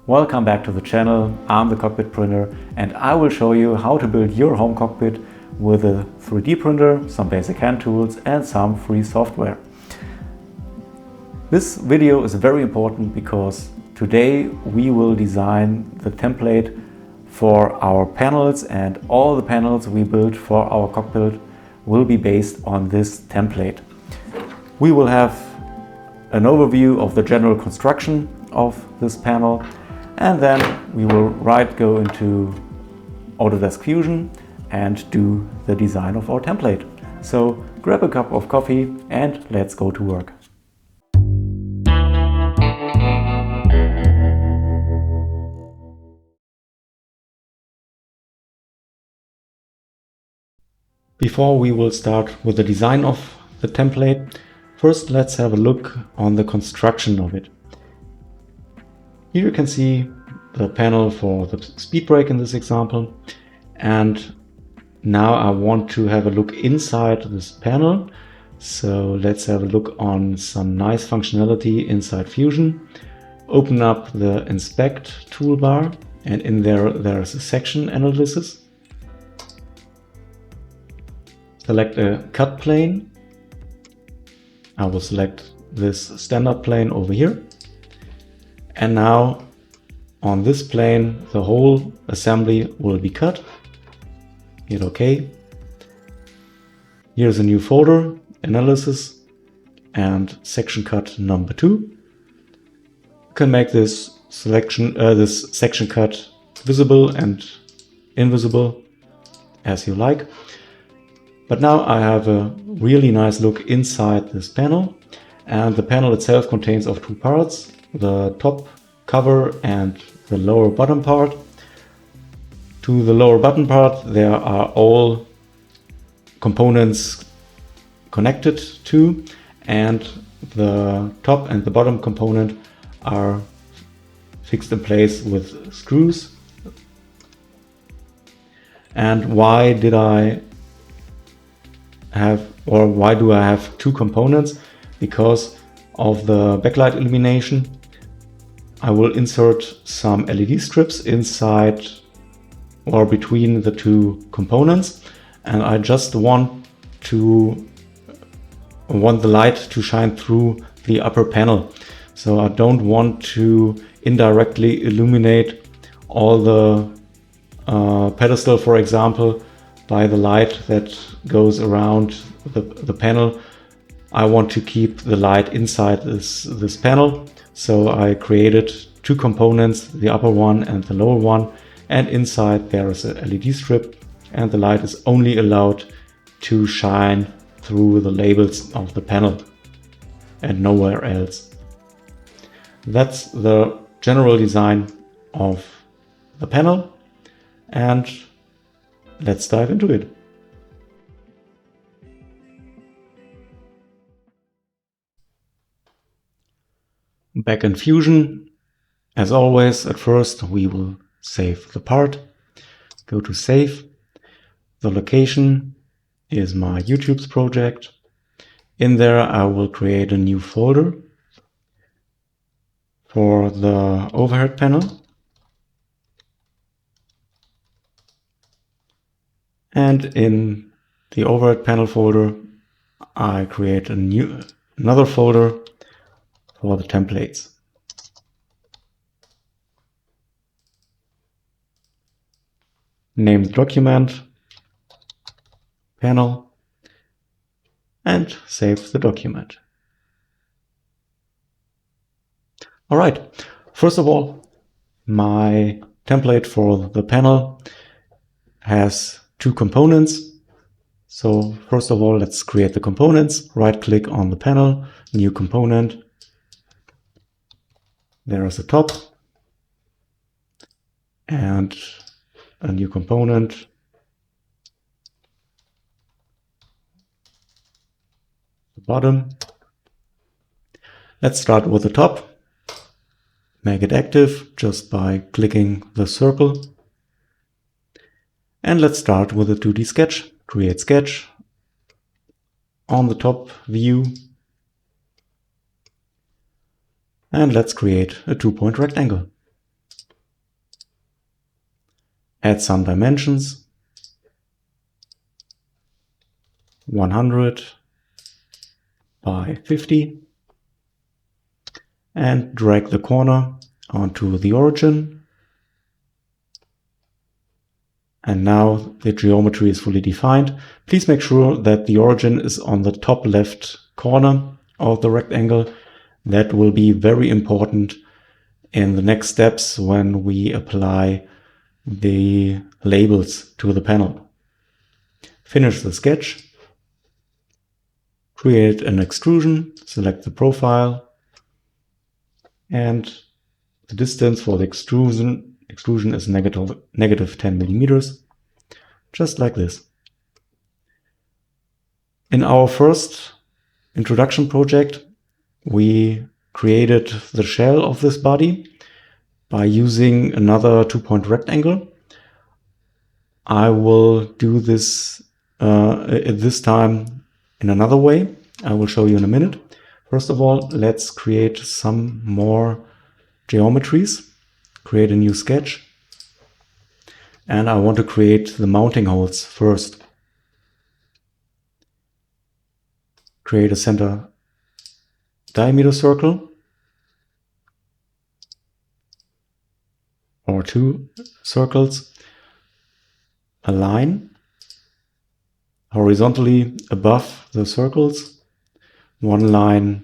Welcome back to the channel. I'm the Cockpit printer and I will show you how to build your home cockpit with a 3D printer, some basic hand tools and some free software. This video is very important because today we will design the template for our panels, and all the panels we build for our cockpit will be based on this template. We will have an overview of the general construction of this panel, and then we will go into Autodesk Fusion and do the design of our template. So grab a cup of coffee and let's go to work. Before we will start with the design of the template, first let's have a look on the construction of it. Here you can see the panel for the speed brake in this example, and now I want to have a look inside this panel. So let's have a look on some nice functionality inside Fusion. Open up the Inspect toolbar, and in there's a section analysis. Select a cut plane. I will select this standard plane over here. And now on this plane, the whole assembly will be cut. Hit OK. Here's a new folder, Analysis and Section Cut number 2. You can make this section cut visible and invisible as you like. But now I have a really nice look inside this panel, and the panel itself contains of two parts, the top cover and the lower bottom part. To the lower bottom part there are all components connected to, and the top and the bottom component are fixed in place with screws. And why do I have two components? Because of the backlight illumination, I will insert some LED strips inside or between the two components, and I just want the light to shine through the upper panel. So I don't want to indirectly illuminate all the pedestal, for example, by the light that goes around the panel. I want to keep the light inside this panel. So I created two components, the upper one and the lower one, and inside there is a LED strip, and the light is only allowed to shine through the labels of the panel and nowhere else. That's the general design of the panel, and let's dive into it. Back in Fusion, as always, at first we will save the part. Go to Save. The location is my YouTube's project. In there I will create a new folder for the overhead panel. And in the overhead panel folder, I create another folder for the templates. Name the document panel and save the document. All right. First of all, my template for the panel has two components. So first of all, let's create the components. Right click on the panel, new component. There is a top and a new component. The bottom. Let's start with the top. Make it active just by clicking the circle. And let's start with a 2D sketch. Create sketch. On the top view, And let's create a 2-point rectangle. add some dimensions, 100 by 50, and drag the corner onto the origin. And now the geometry is fully defined. Please make sure that the origin is on the top left corner of the rectangle. That will be very important in the next steps when we apply the labels to the panel. Finish the sketch. Create an extrusion, select the profile, and the distance for the extrusion is negative 10 millimeters, just like this. In our first introduction project, we created the shell of this body by using another 2-point rectangle. I will do this at this time in another way. I will show you in a minute. First of all, let's create some more geometries. Create a new sketch. And I want to create the mounting holes first. Create a center diameter circle, or 2 circles. A line horizontally above the circles, 1 line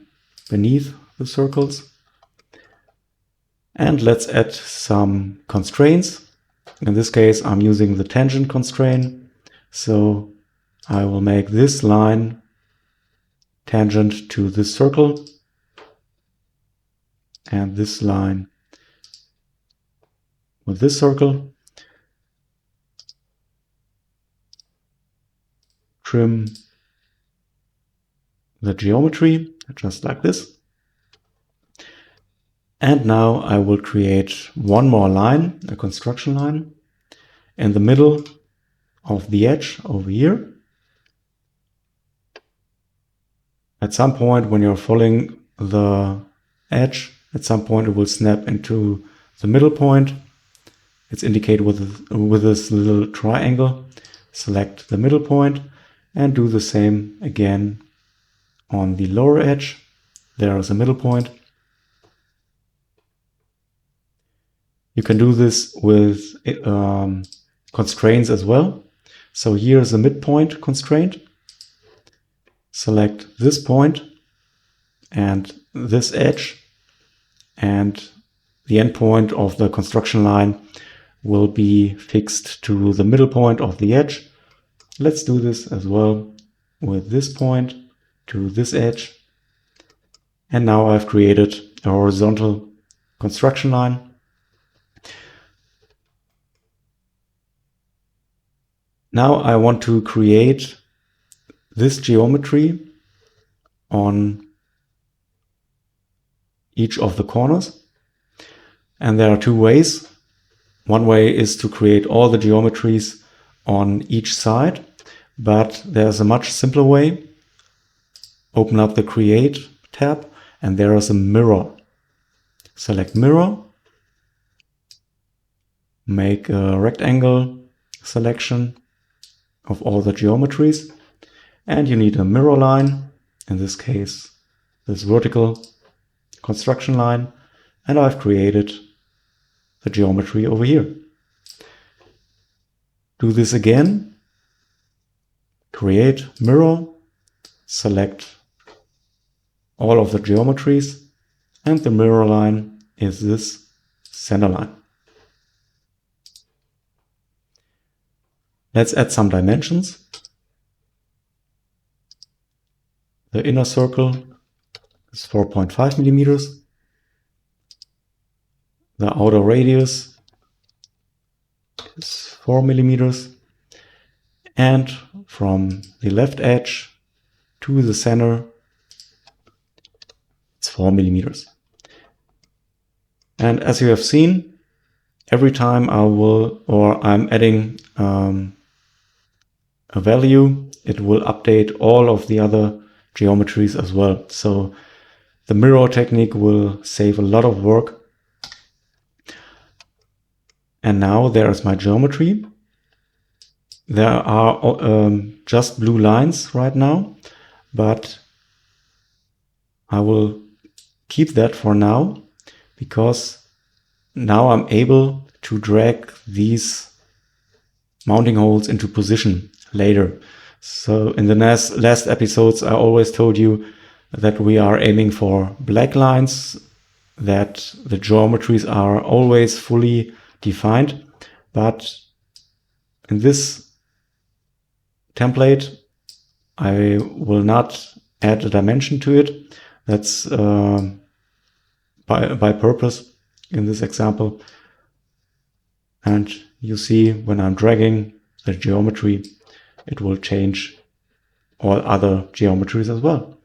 beneath the circles. And let's add some constraints. In this case, I'm using the tangent constraint. So I will make this line tangent to this circle, and this line with this circle. Trim the geometry just like this. And now I will create one more line, a construction line, in the middle of the edge over here. At some point when you're following the edge, at some point it will snap into the middle point. It's indicated with this little triangle. Select the middle point and do the same again on the lower edge. There is a middle point. You can do this with constraints as well. So here is a midpoint constraint. Select this point and this edge, and the endpoint of the construction line will be fixed to the middle point of the edge. Let's do this as well with this point to this edge. And now I've created a horizontal construction line. Now I want to create this geometry on each of the corners. And there are 2 ways. One way is to create all the geometries on each side, but there's a much simpler way. Open up the Create tab, and there is a mirror. Select Mirror, make a rectangle selection of all the geometries, and you need a mirror line, in this case this vertical construction line, and I've created the geometry over here. Do this again, create mirror, select all of the geometries, and the mirror line is this center line. Let's add some dimensions. The inner circle is 4.5 millimeters. The outer radius is 4 millimeters. And from the left edge to the center, it's 4 millimeters. And as you have seen, every time I'm adding a value, it will update all of the other geometries as well. So the mirror technique will save a lot of work. And now there is my geometry. There are just blue lines right now, but I will keep that for now, because now I'm able to drag these mounting holes into position later. So in the last episodes, I always told you that we are aiming for black lines, that the geometries are always fully defined. But in this template, I will not add a dimension to it. That's by purpose in this example. And you see, when I'm dragging the geometry, it will change all other geometries as well.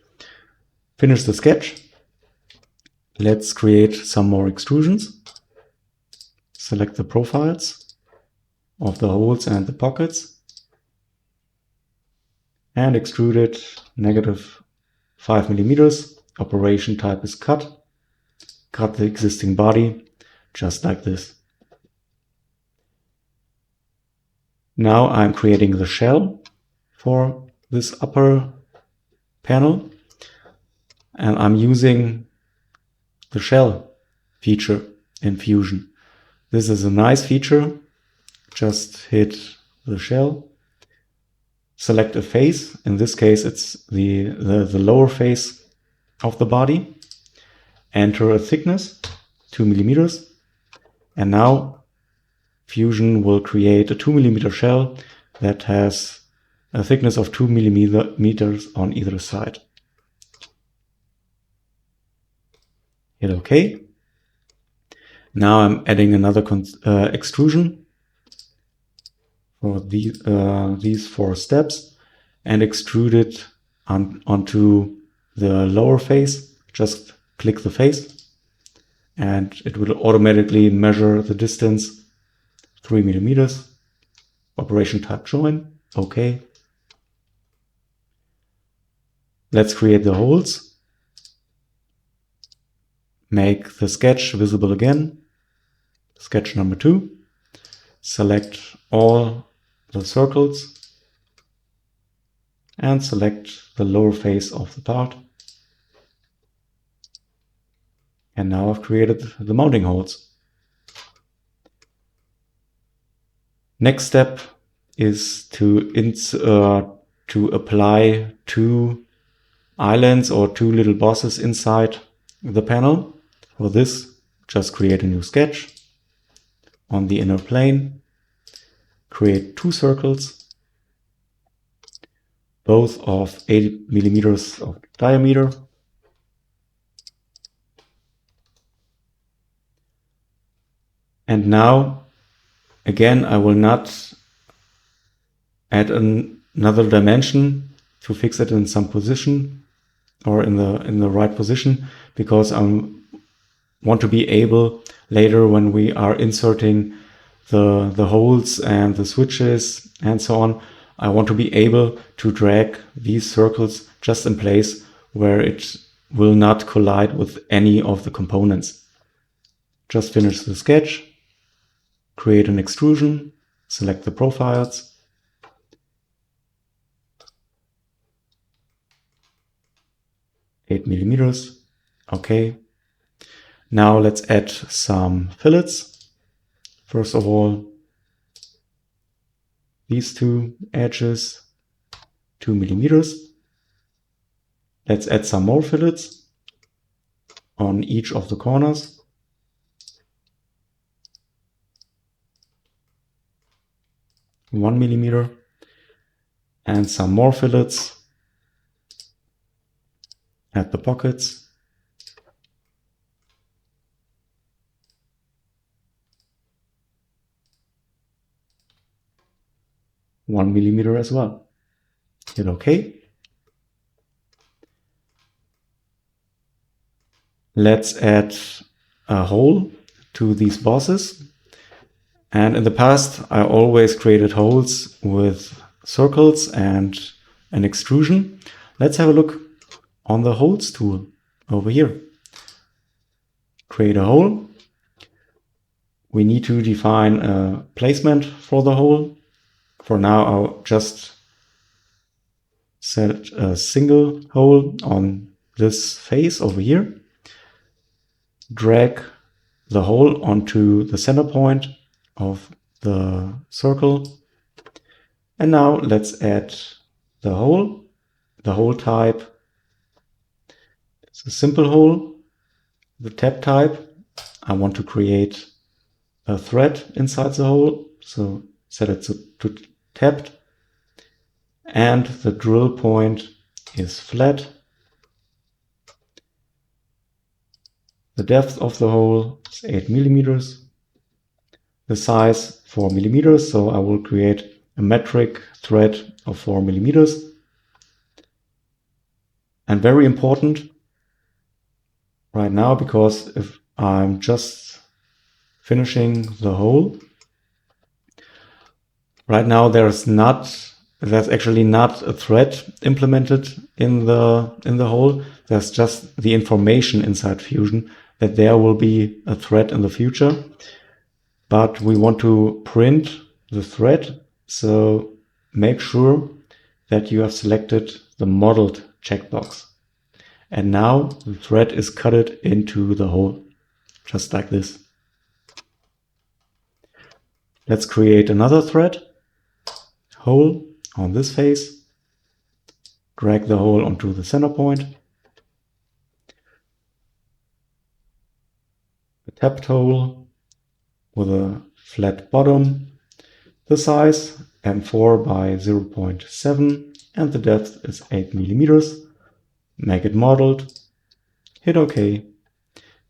Finish the sketch. Let's create some more extrusions. Select the profiles of the holes and the pockets and extrude it -5 millimeters. Operation type is cut. Cut the existing body just like this. Now I'm creating the shell for this upper panel, and I'm using the shell feature in Fusion. This is a nice feature. Just hit the shell, select a face. In this case, it's the lower face of the body. Enter a thickness, 2 millimeters. And now Fusion will create a 2 millimeter shell that has a thickness of 2 millimeters on either side. Hit OK. Now I'm adding another extrusion for these 4 steps and extrude it onto the lower face. Just click the face and it will automatically measure the distance, 3 millimeters. Operation type join. OK. Let's create the holes. Make the sketch visible again. Sketch number 2. Select all the circles and select the lower face of the part. And now I've created the mounting holes. Next step is to apply 2 islands or 2 little bosses inside the panel. For this, just create a new sketch. On the inner plane, create 2 circles, both of 8 millimeters of diameter. And now, again, I will not add another dimension to fix it in some position or in the right position, because I want to be able later, when we are inserting the holes and the switches and so on, I want to be able to drag these circles just in place where it will not collide with any of the components. Just finish the sketch, create an extrusion, select the profiles, (8 millimeters). OK. Now let's add some fillets. First of all, these 2 edges, 2 millimeters. Let's add some more fillets on each of the corners. (1 millimeter). And some more fillets at the pockets. (1 millimeter as well. Hit OK. Let's add a hole to these bosses. And in the past, I always created holes with circles and an extrusion. Let's have a look on the holes tool over here. Create a hole. we need to define a placement for the hole. For now, I'll just set a single hole on this face over here. Drag the hole onto the center point of the circle. And now let's add the hole type. It's a simple hole. The tab type, I want to create a thread inside the hole, so set it to tabbed. And the drill point is flat. The depth of the hole is 8 millimeters. The size 4 millimeters, so I will create a metric thread of 4 millimeters. And very important right now, because if I'm just finishing the hole, right now there's actually not a thread implemented in the hole. There's just the information inside Fusion that there will be a thread in the future. But we want to print the thread, so make sure that you have selected the modeled checkbox. And now the thread is cut into the hole, just like this. Let's create another thread, hole on this face, drag the hole onto the center point, a tapped hole with a flat bottom, the size M4 by 0.7 and the depth is 8 millimeters. Make it modeled, hit OK,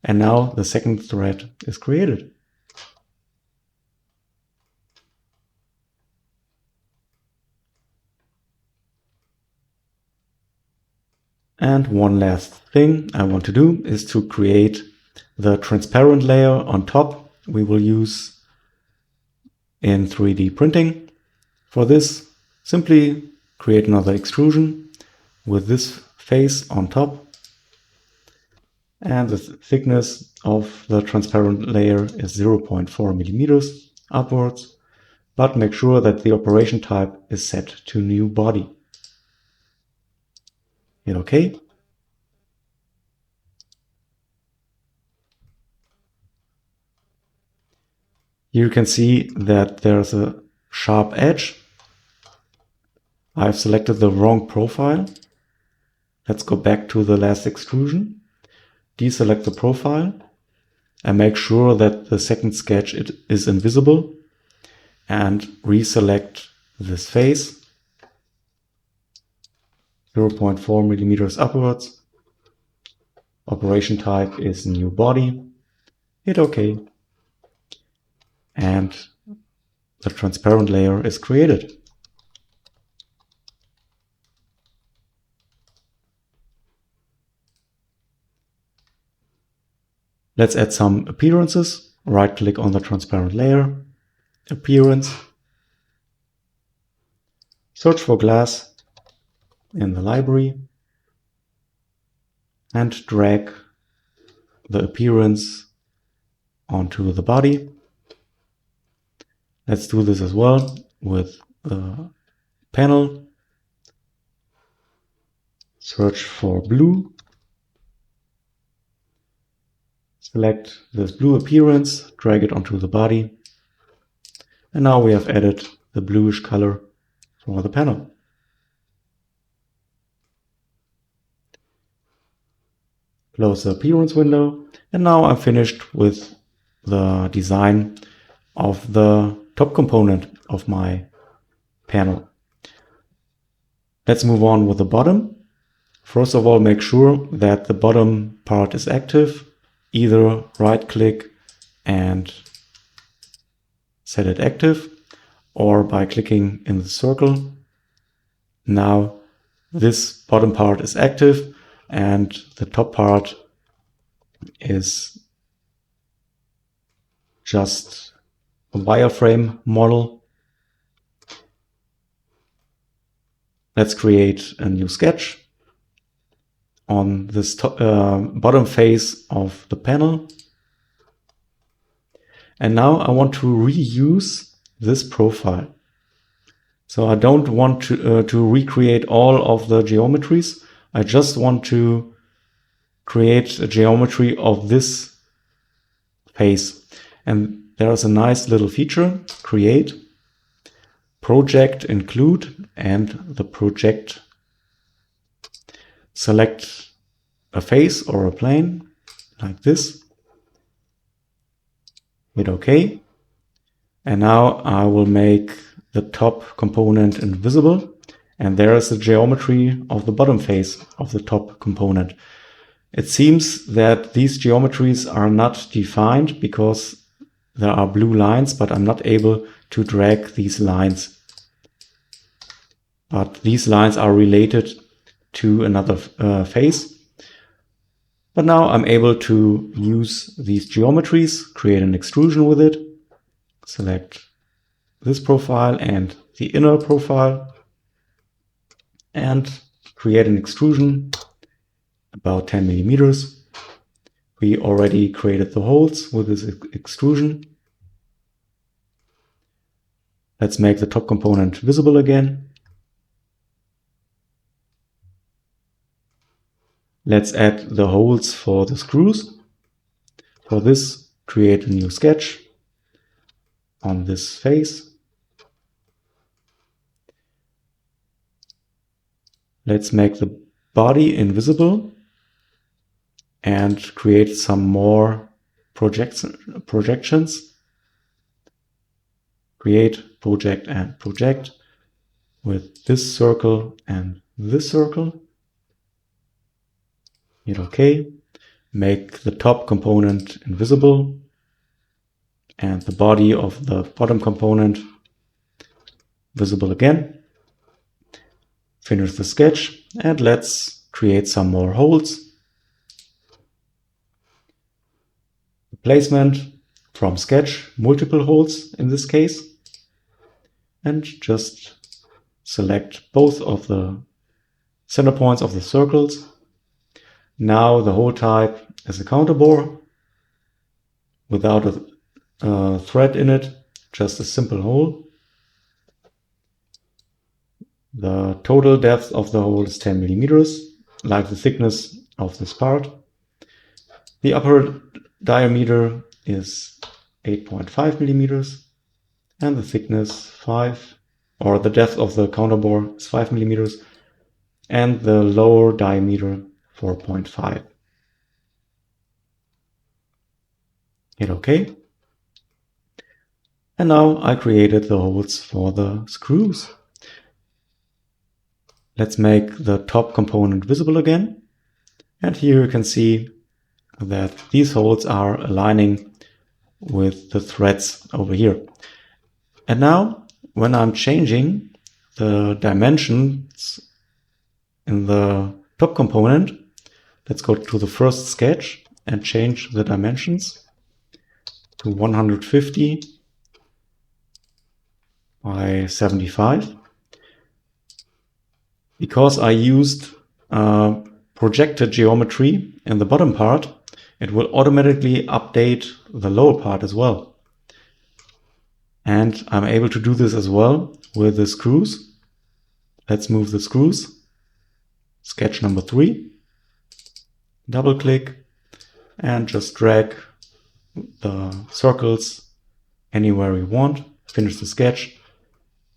and now the second thread is created. And one last thing I want to do is to create the transparent layer on top we will use in 3D printing. For this, simply create another extrusion with this face on top. And the thickness of the transparent layer is 0.4 millimeters upwards, but make sure that the operation type is set to new body. Hit OK. Here you can see that there's a sharp edge. I've selected the wrong profile. Let's go back to the last extrusion. Deselect the profile and make sure that the second sketch is invisible. And reselect this face. 0.4 millimeters upwards. Operation type is new body. Hit OK. And the transparent layer is created. Let's add some appearances. Right-click on the transparent layer, Appearance, search for glass in the library, and drag the appearance onto the body. Let's do this as well with the panel. Search for blue. Select this blue appearance, drag it onto the body. And now we have added the bluish color for the panel. Close the appearance window. And now I'm finished with the design of the top component of my panel. Let's move on with the bottom. First of all, make sure that the bottom part is active. Either right-click and set it active, or by clicking in the circle. Now this bottom part is active and the top part is just a wireframe model. Let's create a new sketch on this bottom face of the panel. And now I want to reuse this profile. So I don't want to recreate all of the geometries. I just want to create a geometry of this face. And there's a nice little feature, create, project include, and the project select a face or a plane like this. Hit OK. And now I will make the top component invisible. And there is the geometry of the bottom face of the top component. It seems that these geometries are not defined because there are blue lines, but I'm not able to drag these lines. But these lines are related to another face. But now I'm able to use these geometries, create an extrusion with it, select this profile and the inner profile, and create an extrusion about 10 millimeters. We already created the holes with this extrusion. Let's make the top component visible again. Let's add the holes for the screws. For this, create a new sketch on this face. Let's make the body invisible and create some more projections. Create, project, and project with this circle and this circle. Hit OK. Make the top component invisible and the body of the bottom component visible again. Finish the sketch and let's create some more holes. Placement from sketch, multiple holes in this case. And just select both of the center points of the circles. Now the hole type is a counterbore without a thread in it, just a simple hole. The total depth of the hole is 10 millimeters, like the thickness of this part. The upper diameter is 8.5 millimeters and the thickness 5, or the depth of the counterbore is 5 millimeters and the lower diameter 4.5. Hit OK. And now I created the holes for the screws. Let's make the top component visible again. And here you can see that these holes are aligning with the threads over here. And now when I'm changing the dimensions in the top component, let's go to the first sketch and change the dimensions to 150 by 75. Because I used projected geometry in the bottom part, it will automatically update the lower part as well. And I'm able to do this as well with the screws. Let's move the screws. Sketch number 3. Double click and just drag the circles anywhere you want. Finish the sketch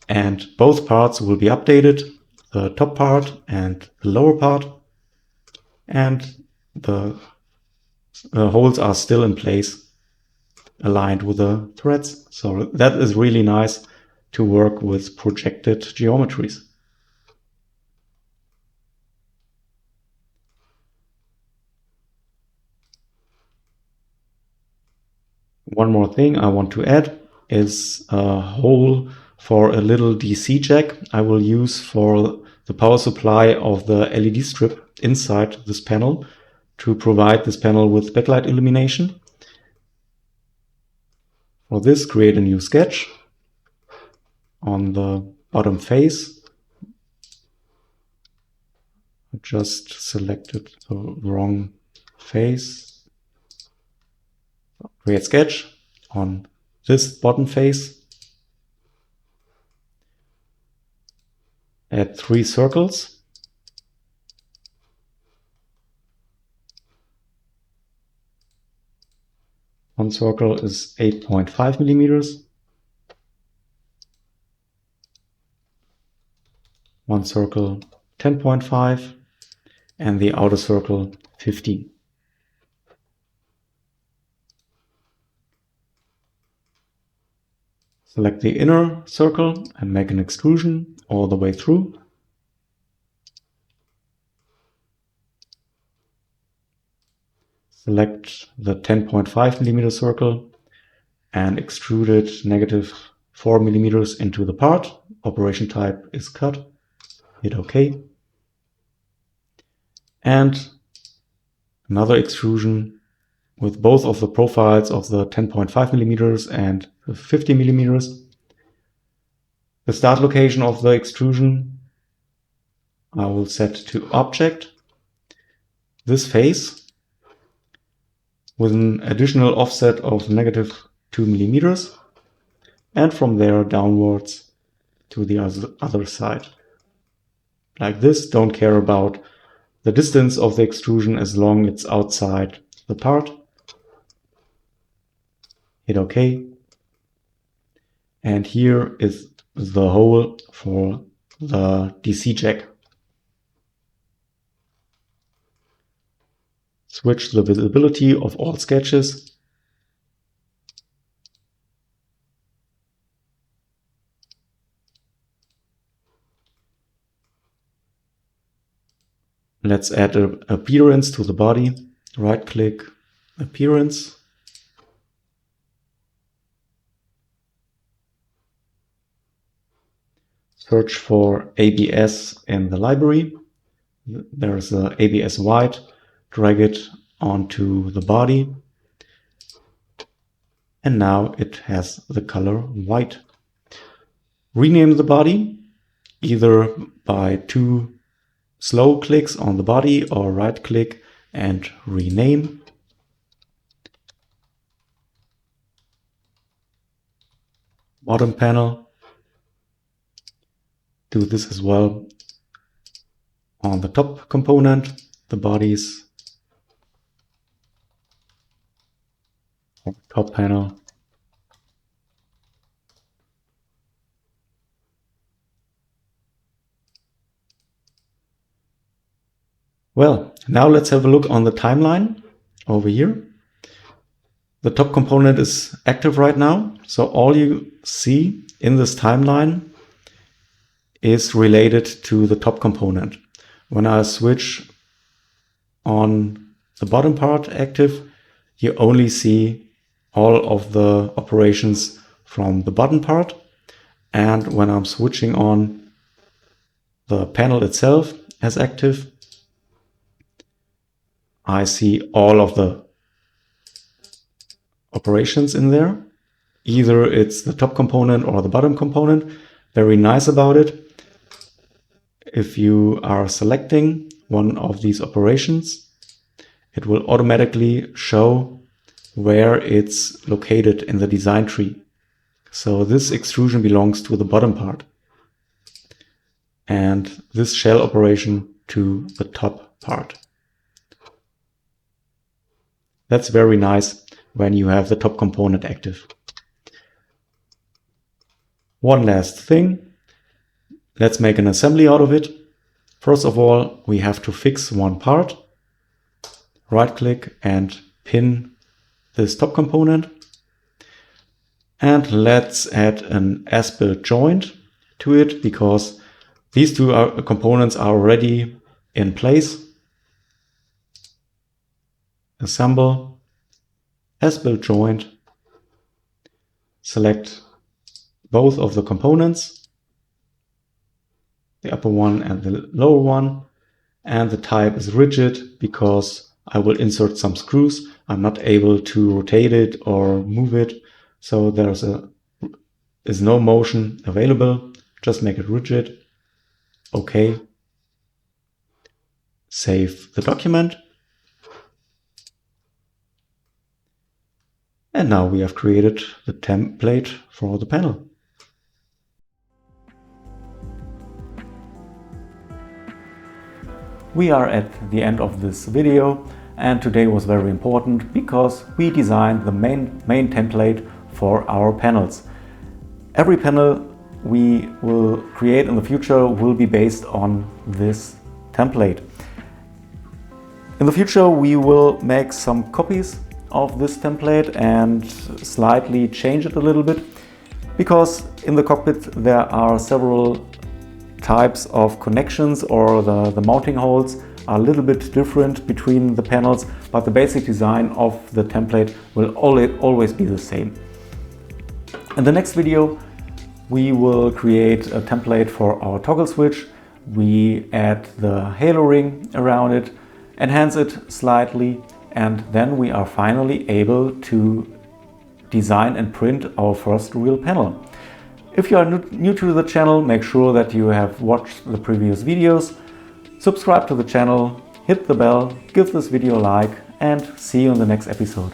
and both parts will be updated. The top part and the lower part, and the holes are still in place, aligned with the threads. So that is really nice to work with projected geometries. One more thing I want to add is a hole for a little DC jack I will use for the power supply of the LED strip inside this panel to provide this panel with backlight illumination. For this, create a new sketch on the bottom face. I just selected the wrong face. Create sketch on this bottom face, add 3 circles. One circle is 8.5 millimeters. One circle 10.5 and the outer circle 15. Select the inner circle and make an extrusion all the way through. Select the 10.5 millimeter circle and extrude it -4 millimeters into the part. Operation type is cut. Hit OK. And another extrusion with both of the profiles of the 10.5 millimeters and the 50 millimeters. The start location of the extrusion I will set to object. This face with an additional offset of -2 millimeters, and from there downwards to the other side. Like this. Don't care about the distance of the extrusion as long as it's outside the part. Hit OK. And here is the hole for the DC jack. Switch the visibility of all sketches. Let's add an appearance to the body. Right click, appearance. Search for ABS in the library. There's a ABS white. Drag it onto the body. And now it has the color white. Rename the body either by 2 slow clicks on the body or right click and rename. Bottom panel. Do this as well on the top component, the bodies. Top panel. Well, now let's have a look on the timeline over here. The top component is active right now, so all you see in this timeline is related to the top component. When I switch on the bottom part active, you only see all of the operations from the bottom part. And when I'm switching on the panel itself as active, I see all of the operations in there. Either it's the top component or the bottom component. Very nice about it. If you are selecting one of these operations, it will automatically show where it's located in the design tree. So this extrusion belongs to the bottom part, and this shell operation to the top part. That's very nice when you have the top component active. One last thing. Let's make an assembly out of it. First of all, we have to fix one part. Right click and pin this top component. And let's add an as-built joint to it because these two components are already in place. Assemble, as-built joint. Select both of the components, the upper one and the lower one, and the type is rigid because I will insert some screws. I'm not able to rotate it or move it, so there's no motion available. Just make it rigid. OK. Save the document. And now we have created the template for the panel. We are at the end of this video, and today was very important because we designed the main template for our panels. Every panel we will create in the future will be based on this template. In the future we will make some copies of this template and slightly change it a little bit, because in the cockpit there are several types of connections, or the mounting holes are a little bit different between the panels, but the basic design of the template will always be the same. In the next video we will create a template for our toggle switch. We add the halo ring around it, enhance it slightly, and then we are finally able to design and print our first real panel. If you are new to the channel, make sure that you have watched the previous videos, subscribe to the channel, hit the bell, give this video a like, and see you in the next episode.